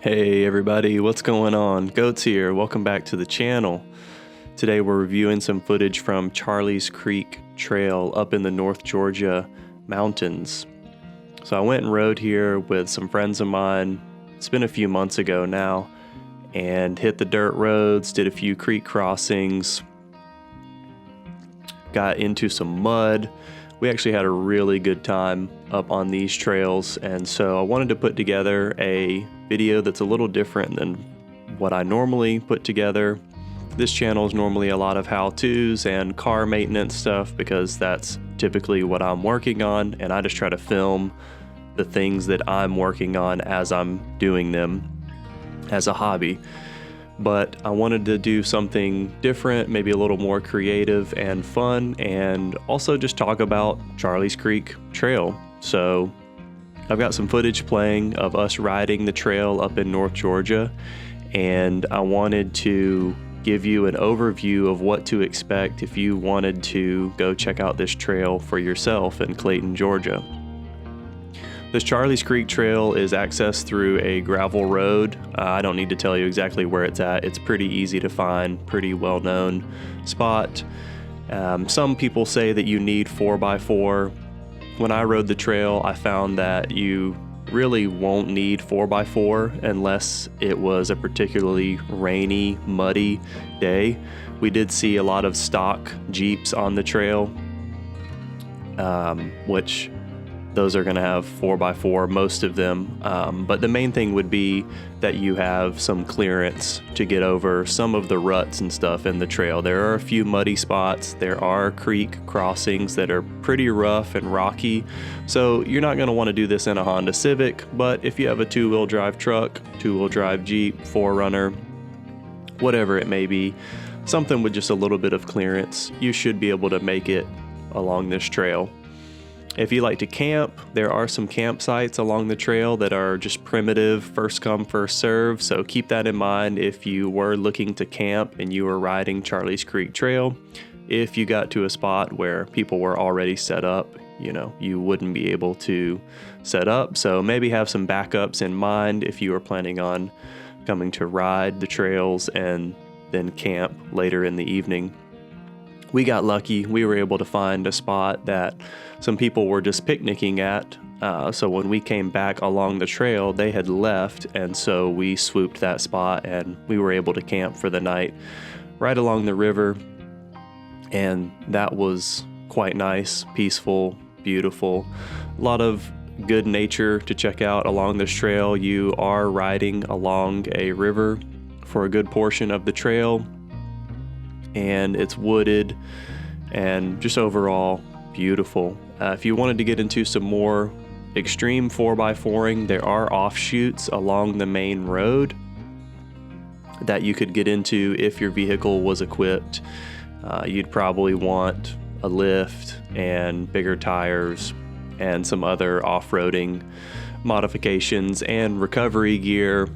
Hey everybody, what's going on? Goats here, welcome back to the channel. Today we're reviewing some footage from Charlie's Creek Trail up in the North Georgia mountains. So I went and rode here with some friends of mine, it's been a few months ago now, and hit the dirt roads, did a few creek crossings, got into some mud. We actually had a really good time up on these trails, and so I wanted to put together a video that's a little different than what I normally put together. This channel is normally a lot of how-tos and car maintenance stuff because that's typically what I'm working on, and I just try to film the things that I'm working on as I'm doing them as a hobby. But I wanted to do something different, maybe a little more creative and fun, and also just talk about Charlie's Creek Trail. So I've got some footage playing of us riding the trail up in North Georgia, and I wanted to give you an overview of what to expect if you wanted to go check out this trail for yourself in Clayton, Georgia. This Charlie's Creek Trail is accessed through a gravel road. I don't need to tell you exactly where it's at. It's pretty easy to find, pretty well-known spot. Some people say that you need 4x4. When I rode the trail, I found that you really won't need 4x4 unless it was a particularly rainy, muddy day. We did see a lot of stock Jeeps on the trail, which those are going to have 4x4, most of them. But the main thing would be that you have some clearance to get over some of the ruts and stuff in the trail. There are a few muddy spots. There are creek crossings that are pretty rough and rocky. So you're not going to want to do this in a Honda Civic, but if you have a two-wheel drive truck, two-wheel drive Jeep, 4Runner, whatever it may be, something with just a little bit of clearance, you should be able to make it along this trail. If you like to camp, there are some campsites along the trail that are just primitive, first come, first serve. So keep that in mind if you were looking to camp and you were riding Charlie's Creek Trail. If you got to a spot where people were already set up, you wouldn't be able to set up. So maybe have some backups in mind if you are planning on coming to ride the trails and then camp later in the evening. We got lucky. We were able to find a spot that some people were just picnicking at. So when we came back along the trail, they had left, and so we swooped that spot and we were able to camp for the night right along the river. And that was quite nice, peaceful, beautiful. A lot of good nature to check out along this trail. You are riding along a river for a good portion of the trail, and it's wooded and just overall beautiful. If you wanted to get into some more extreme 4x4ing, there are offshoots along the main road that you could get into if your vehicle was equipped. You'd probably want a lift and bigger tires and some other off-roading modifications and recovery gear,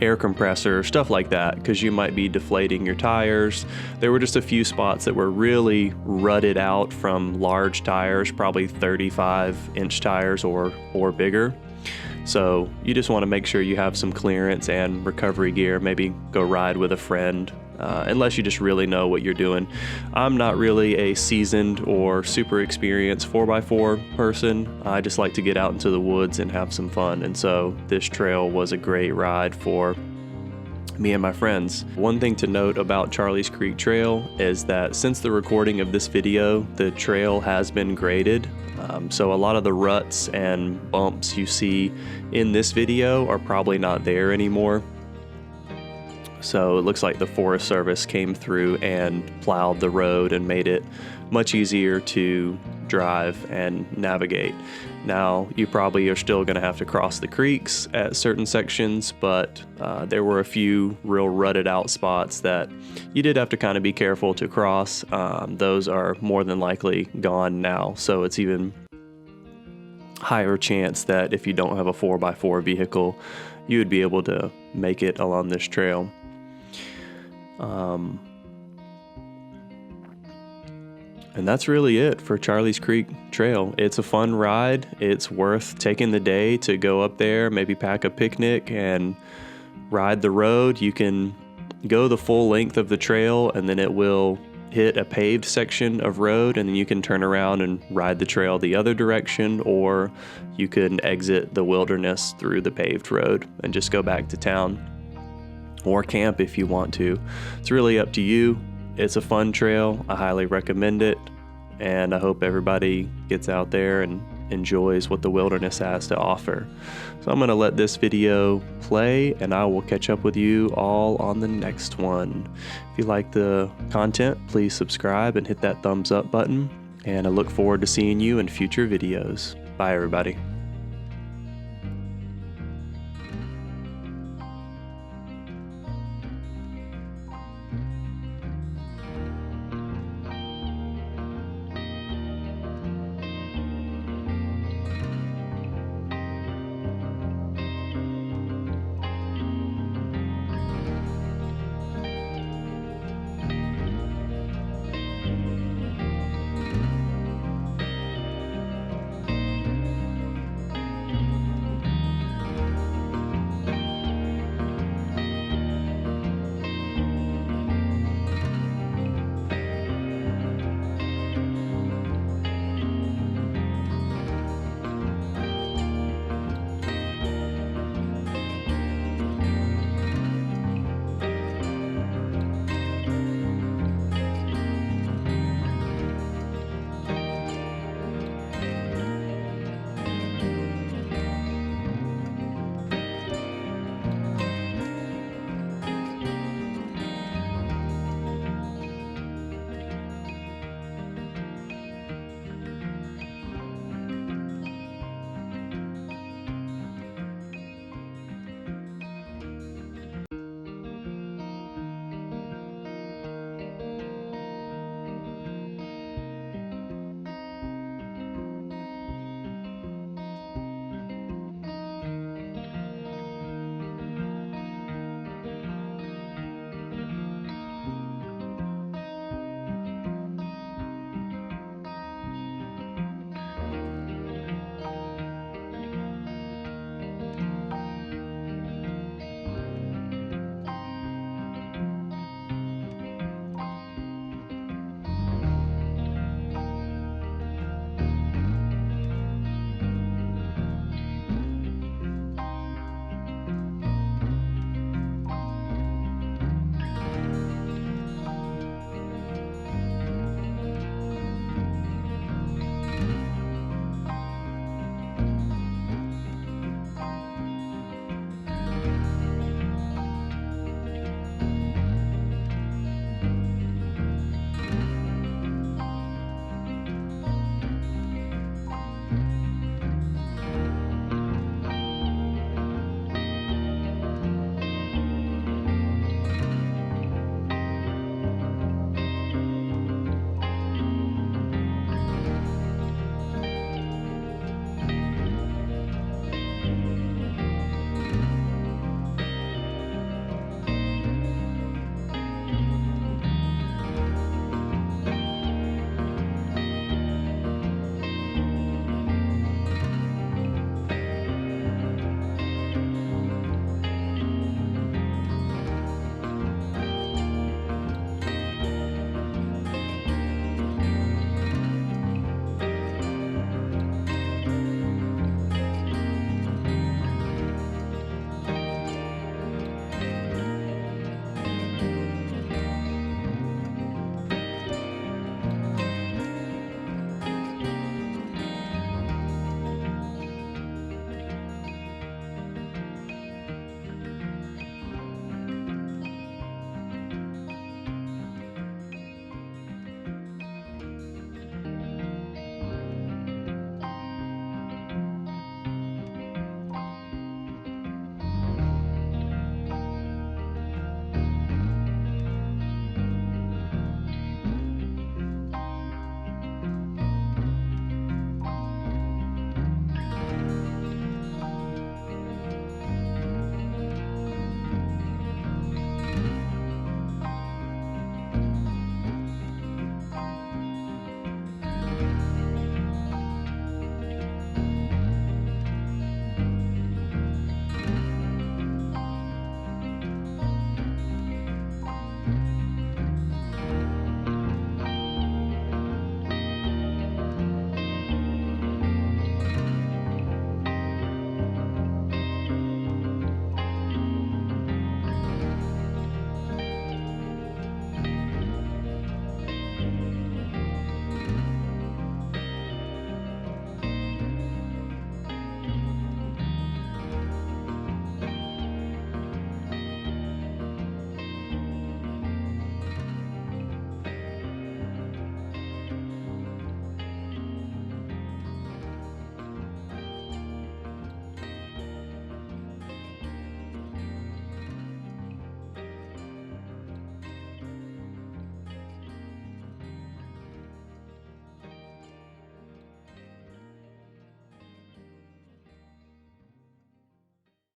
air compressor, stuff like that, because you might be deflating your tires. There were just a few spots that were really rutted out from large tires, probably 35-inch tires or bigger. So you just want to make sure you have some clearance and recovery gear. Maybe go ride with a friend, unless you just really know what you're doing. I'm not really a seasoned or super experienced 4x4 person. I just like to get out into the woods and have some fun, and so this trail was a great ride for me and my friends. One thing to note about Charlie's Creek Trail is that since the recording of this video, the trail has been graded. So a lot of the ruts and bumps you see in this video are probably not there anymore. So it looks like the Forest Service came through and plowed the road and made it much easier to drive and navigate. Now, you probably are still going to have to cross the creeks at certain sections, but there were a few real rutted out spots that you did have to kind of be careful to cross. Those are more than likely gone now, so it's even higher chance that if you don't have a 4x4 vehicle, you would be able to make it along this trail. And that's really it for Charlie's Creek Trail. It's a fun ride. It's worth taking the day to go up there, maybe pack a picnic and ride the road. You can go the full length of the trail, and then it will hit a paved section of road, and then you can turn around and ride the trail the other direction, or you can exit the wilderness through the paved road and just go back to town, or camp if you want to. It's really up to you. It's a fun trail. I highly recommend it, and I hope everybody gets out there and enjoys what the wilderness has to offer. So I'm going to let this video play, and I will catch up with you all on the next one. If you like the content, please subscribe and hit that thumbs up button, and I look forward to seeing you in future videos. Bye, everybody.